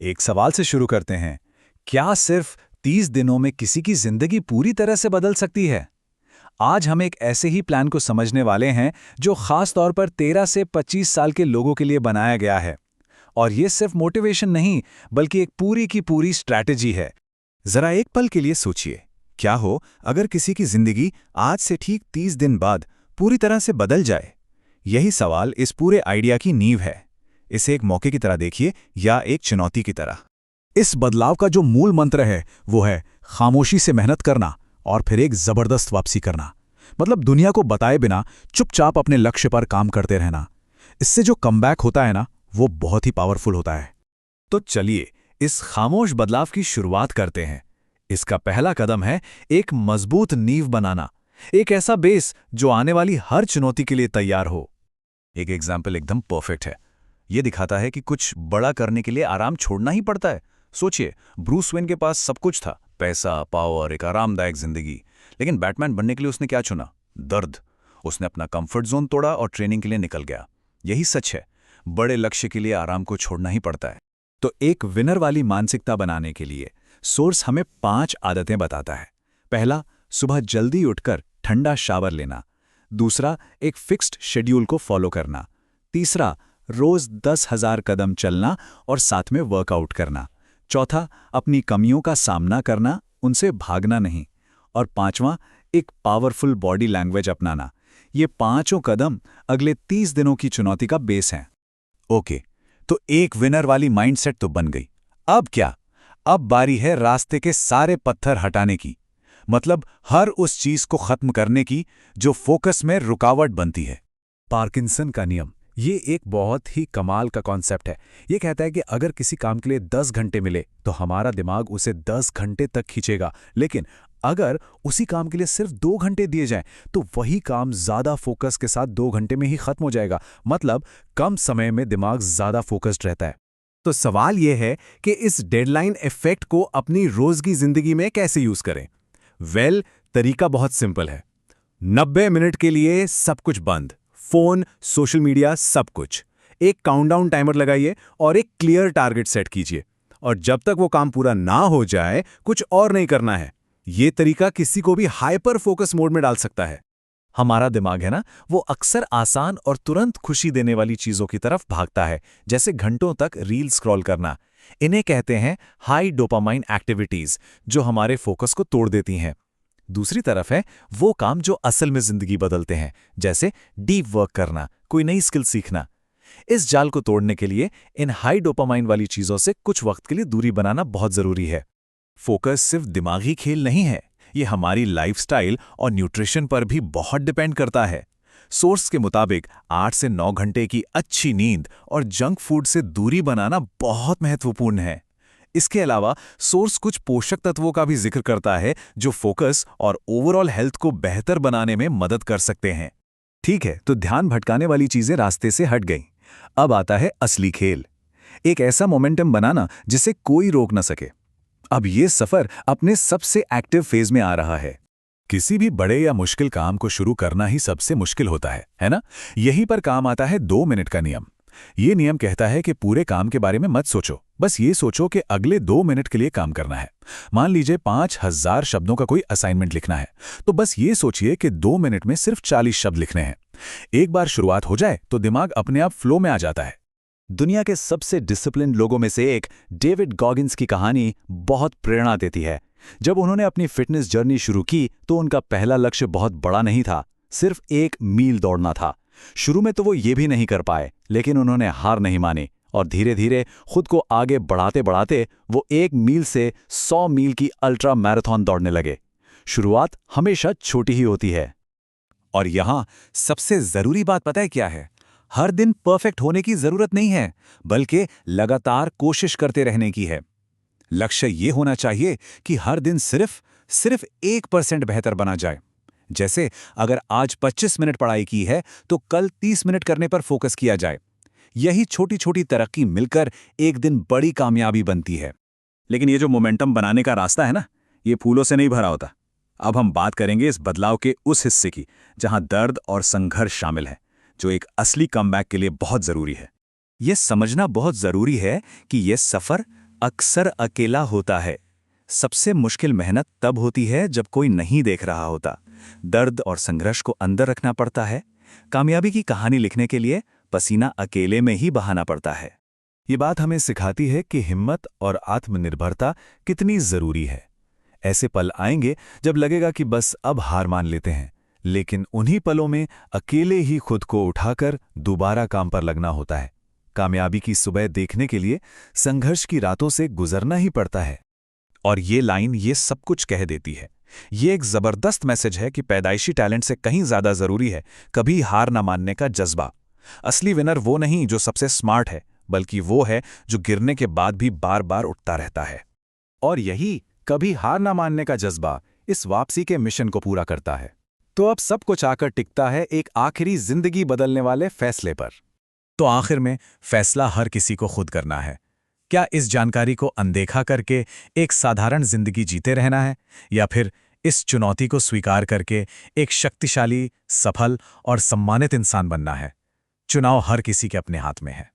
एक सवाल से शुरू करते हैं। क्या सिर्फ 30 दिनों में किसी की जिंदगी पूरी तरह से बदल सकती है? आज हम एक ऐसे ही प्लान को समझने वाले हैं जो खास तौर पर 13 से 25 साल के लोगों के लिए बनाया गया है। और ये सिर्फ मोटिवेशन नहीं, बल्कि एक पूरी की पूरी स्ट्रैटेजी है। जरा एक पल के लिए सोचिए, क्या हो अगर किसी की जिंदगी आज से ठीक 30 दिन बाद पूरी तरह से बदल जाए? यही सवाल इस पूरे आइडिया की नींव है। इसे एक मौके की तरह देखिए या एक चुनौती की तरह। इस बदलाव का जो मूल मंत्र है वो है खामोशी से मेहनत करना और फिर एक जबरदस्त वापसी करना। मतलब दुनिया को बताए बिना चुपचाप अपने लक्ष्य पर काम करते रहना। इससे जो कमबैक होता है ना, वो बहुत ही पावरफुल होता है। तो चलिए इस खामोश बदलाव की शुरुआत करते हैं। इसका पहला कदम है एक मजबूत नींव बनाना, एक ऐसा बेस जो आने वाली हर चुनौती के लिए तैयार हो। एक एग्जाम्पल एकदम परफेक्ट है। यह दिखाता है कि कुछ बड़ा करने के लिए आराम छोड़ना ही पड़ता है। सोचिए, ब्रूस वेन के पास सब कुछ था, पैसा, पावर, एक आरामदायक जिंदगी, लेकिन बैटमैन बनने के लिए उसने क्या चुना? दर्द। उसने अपना कंफर्ट जोन तोड़ा और ट्रेनिंग के लिए निकल गया। यही सच है, बड़े लक्ष्य के लिए आराम को छोड़ना ही पड़ता है। तो एक विनर वाली मानसिकता बनाने के लिए सोर्स हमें 5 आदतें बताता है। पहला, सुबह जल्दी उठकर ठंडा शावर लेना। दूसरा, एक फिक्स्ड शेड्यूल को फॉलो करना। तीसरा, रोज 10,000 कदम चलना और साथ में वर्कआउट करना। चौथा, अपनी कमियों का सामना करना, उनसे भागना नहीं। और पांचवां, एक पावरफुल बॉडी लैंग्वेज अपनाना। ये पांचों कदम अगले 30 दिनों की चुनौती का बेस हैं। ओके, तो एक विनर वाली माइंडसेट तो बन गई। अब क्या? अब बारी है रास्ते के सारे पत्थर हटाने की। मतलब हर उस चीज को खत्म करने की जो फोकस में रुकावट बनती है। पार्किंसन का नियम, ये एक बहुत ही कमाल का कॉन्सेप्ट है। ये कहता है कि अगर किसी काम के लिए 10 घंटे मिले तो हमारा दिमाग उसे 10 घंटे तक खींचेगा, लेकिन अगर उसी काम के लिए सिर्फ 2 घंटे दिए जाएं तो वही काम ज्यादा फोकस के साथ 2 घंटे में ही खत्म हो जाएगा। मतलब कम समय में दिमाग ज्यादा फोकस्ड रहता है। तो सवाल यह है कि इस डेडलाइन इफेक्ट को अपनी रोज की जिंदगी में कैसे यूज करें? तरीका बहुत सिंपल है। 90 मिनट के लिए सब कुछ बंद, फोन, सोशल मीडिया, सब कुछ। एक काउंटडाउन टाइमर लगाइए और एक क्लियर टारगेट सेट कीजिए, और जब तक वो काम पूरा ना हो जाए कुछ और नहीं करना है। ये तरीका किसी को भी हाइपर फोकस मोड में डाल सकता है। हमारा दिमाग है ना, वो अक्सर आसान और तुरंत खुशी देने वाली चीजों की तरफ भागता है, जैसे घंटों तक रील स्क्रॉल करना। इन्हें कहते हैं हाई डोपामाइन एक्टिविटीज, जो हमारे फोकस को तोड़ देती हैं। दूसरी तरफ है वो काम जो असल में जिंदगी बदलते हैं, जैसे डीप वर्क करना, कोई नई स्किल सीखना। इस जाल को तोड़ने के लिए इन हाई डोपामाइन वाली चीजों से कुछ वक्त के लिए दूरी बनाना बहुत जरूरी है। फोकस सिर्फ दिमागी खेल नहीं है, ये हमारी लाइफस्टाइल और न्यूट्रिशन पर भी बहुत डिपेंड करता है। सोर्स के मुताबिक 8 से 9 घंटे की अच्छी नींद और जंक फूड से दूरी बनाना बहुत महत्वपूर्ण है। इसके अलावा सोर्स कुछ पोषक तत्वों का भी जिक्र करता है जो फोकस और ओवरऑल हेल्थ को बेहतर बनाने में मदद कर सकते हैं। ठीक है, तो ध्यान भटकाने वाली चीजें रास्ते से हट गईं। अब आता है असली खेल। एक ऐसा मोमेंटम बनाना जिसे कोई रोक न सके। अब ये सफर अपने सबसे एक्टिव फेज में आ रहा है। किसी भी बड़े या मुश्किल काम को शुरू करना ही सबसे मुश्किल होता है ना? यहीं पर काम आता है 2 मिनट का नियम। ये नियम कहता है कि पूरे काम के बारे में मत सोचो, बस ये सोचो कि अगले 2 मिनट के लिए काम करना है। मान लीजिए 5000 शब्दों का कोई असाइनमेंट लिखना है, तो बस ये सोचिए कि 2 मिनट में सिर्फ 40 शब्द लिखने हैं। एक बार शुरुआत हो जाए तो दिमाग अपने आप फ्लो में आ जाता है। दुनिया के सबसे डिसिप्लिन लोगों में से एक डेविड गॉगिंस की कहानी बहुत प्रेरणा देती है। जब उन्होंने अपनी फिटनेस जर्नी शुरू की तो उनका पहला लक्ष्य बहुत बड़ा नहीं था, सिर्फ 1 मील दौड़ना था। शुरू में तो वो ये भी नहीं कर पाए, लेकिन उन्होंने हार नहीं मानी और धीरे धीरे खुद को आगे बढ़ाते बढ़ाते वो 1 मील से 100 मील की अल्ट्रा मैराथन दौड़ने लगे। शुरुआत हमेशा छोटी ही होती है। और यहां सबसे जरूरी बात पता है क्या है? हर दिन परफेक्ट होने की जरूरत नहीं है, बल्कि लगातार कोशिश करते रहने की है। लक्ष्य ये होना चाहिए कि हर दिन सिर्फ 1% बेहतर बना जाए। जैसे अगर आज 25 मिनट पढ़ाई की है तो कल 30 मिनट करने पर फोकस किया जाए। यही छोटी छोटी तरक्की मिलकर एक दिन बड़ी कामयाबी बनती है। लेकिन ये जो मोमेंटम बनाने का रास्ता है ना, ये फूलों से नहीं भरा होता। अब हम बात करेंगे इस बदलाव के उस हिस्से की जहां दर्द और संघर्ष शामिल है, जो एक असली कमबैक के लिए बहुत जरूरी है। यह समझना बहुत जरूरी है कि यह सफर अक्सर अकेला होता है। सबसे मुश्किल मेहनत तब होती है जब कोई नहीं देख रहा होता। दर्द और संघर्ष को अंदर रखना पड़ता है। कामयाबी की कहानी लिखने के लिए पसीना अकेले में ही बहाना पड़ता है। ये बात हमें सिखाती है कि हिम्मत और आत्मनिर्भरता कितनी जरूरी है। ऐसे पल आएंगे जब लगेगा कि बस अब हार मान लेते हैं, लेकिन उन्हीं पलों में अकेले ही खुद को उठाकर दोबारा काम पर लगना होता है। कामयाबी की सुबह देखने के लिए संघर्ष की रातों से गुजरना ही पड़ता है। और ये लाइन ये सब कुछ कह देती है। ये एक जबरदस्त मैसेज है कि पैदाइशी टैलेंट से कहीं ज्यादा जरूरी है कभी हार ना मानने का जज्बा। असली विनर वो नहीं जो सबसे स्मार्ट है, बल्कि वो है जो गिरने के बाद भी बार बार उठता रहता है। और यही कभी हार ना मानने का जज्बा इस वापसी के मिशन को पूरा करता है। तो अब सब कुछ आकर टिकता है एक आखिरी जिंदगी बदलने वाले फैसले पर। तो आखिर में फैसला हर किसी को खुद करना है। क्या इस जानकारी को अनदेखा करके एक साधारण जिंदगी जीते रहना है, या फिर इस चुनौती को स्वीकार करके एक शक्तिशाली, सफल और सम्मानित इंसान बनना है? चुनाव हर किसी के अपने हाथ में है।